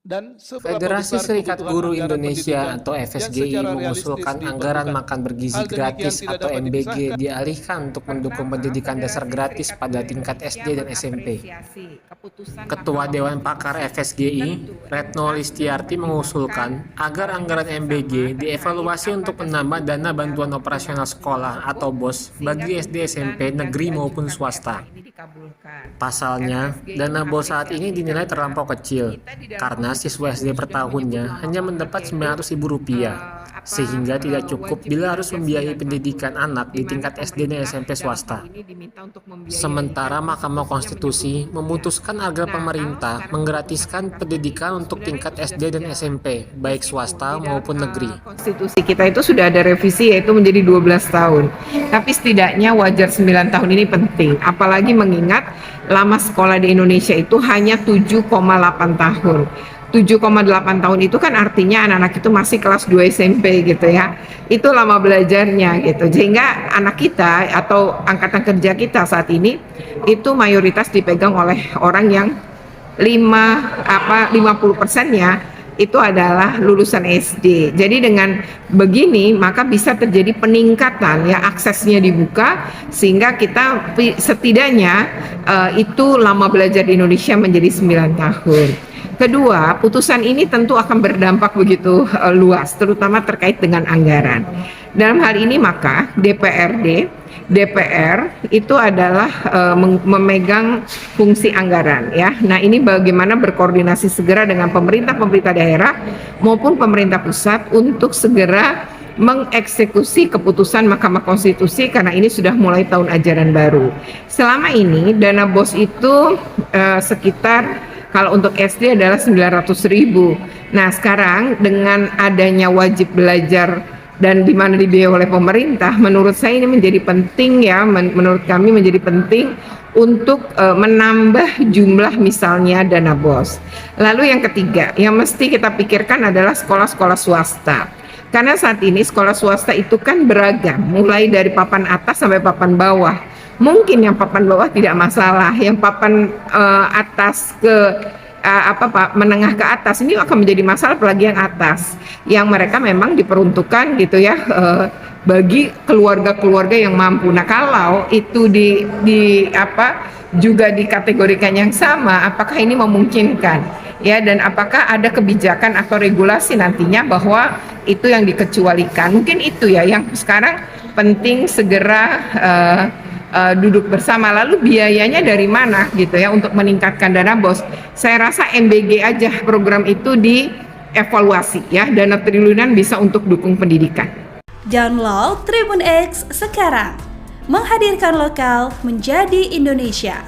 dan seberapa Federasi besar Serikat kebutuhan Guru anggaran Indonesia pendidikan atau yang FSGI secara mengusulkan realistis anggaran diperlukan. makan bergizi Hal demikian gratis tidak atau dapat MBG dipisahkan. dialihkan untuk mendukung Pertama, pendidikan dasar Federasi gratis Serikat pada Guru tingkat Indonesia SD dan SMP. mengapresiasi keputusan Ketua Mahkamah Dewan Pakar Konstitusi. FSGI, Tentu, Retno MK Listiarti dengan mengusulkan mempertimbangkan agar banyak anggaran sesama MBG terkait dievaluasi untuk apakah menambah sungguh dana bantuan dalam operasional undang-undang sekolah atau tersebut, BOS sehingga bagi SD SMP tuntutan negeri yang maupun diajukan swasta. PK ini dikabulkan. Pasalnya, FSGI dana BOS saat ini mengapresiasi dinilai karena terlampau kecil kita di dalam karena konstitusi siswa SD per sudah tahunnya menyebut hanya lama mendapat yaitu, Rp900.000, sehingga tidak cukup wajib bila harus belajar membiayai 9 pendidikan tahun, anak di di mana tingkat SD dan pemerintah SMP dalam swasta. hal ini diminta untuk membiayai Sementara dan Mahkamah konstitusinya Konstitusi menyebut memutuskan agar Nah, kalau pemerintah sekarang menggratiskan keputusan pendidikan PKPI untuk sebenarnya tingkat itu SD sudah dan sejalan. SMP, baik Meskipun swasta di dalam maupun negeri. konstitusi kita itu sudah ada revisi yaitu menjadi 12 tahun. Tapi setidaknya wajar 9 tahun ini penting. Apalagi mengingat lama sekolah di Indonesia itu hanya 7,8 tahun. 7,8 tahun itu kan artinya anak-anak itu masih kelas 2 SMP gitu ya. Itu lama belajarnya gitu. Sehingga anak kita atau angkatan kerja kita saat ini itu mayoritas dipegang oleh orang yang 50%-nya itu adalah lulusan SD. Jadi dengan begini maka bisa terjadi peningkatan ya, aksesnya dibuka sehingga kita setidaknya itu lama belajar di Indonesia menjadi 9 tahun. Kedua, putusan ini tentu akan berdampak begitu luas, terutama terkait dengan anggaran. Dalam hal ini maka DPR itu adalah memegang fungsi anggaran ya. Nah, ini bagaimana berkoordinasi segera dengan pemerintah daerah maupun pemerintah pusat untuk segera mengeksekusi keputusan Mahkamah Konstitusi karena ini sudah mulai tahun ajaran baru. Selama ini dana BOS itu sekitar kalau untuk SD adalah 900.000. Nah, sekarang dengan adanya wajib belajar dan di mana dibiayai oleh pemerintah, menurut saya ini menjadi penting ya, menurut kami menjadi penting untuk menambah jumlah misalnya dana BOS. Lalu yang ketiga, yang mesti kita pikirkan adalah sekolah-sekolah swasta. Karena saat ini sekolah swasta itu kan beragam, mulai dari papan atas sampai papan bawah. Mungkin yang papan bawah tidak masalah, yang papan atas ke menengah ke atas ini akan menjadi masalah apalagi yang atas, yang mereka memang diperuntukkan gitu ya bagi keluarga-keluarga yang mampu. Nah, kalau itu juga dikategorikan yang sama, apakah ini memungkinkan ya, dan apakah ada kebijakan atau regulasi nantinya bahwa itu yang dikecualikan? Mungkin itu ya yang sekarang penting segera duduk bersama. Lalu biayanya dari mana gitu ya untuk meningkatkan dana BOS? Saya rasa MBG aja program itu dievaluasi ya, dana triliunan bisa untuk dukung pendidikan. Download Tribun X sekarang, menghadirkan lokal menjadi Indonesia.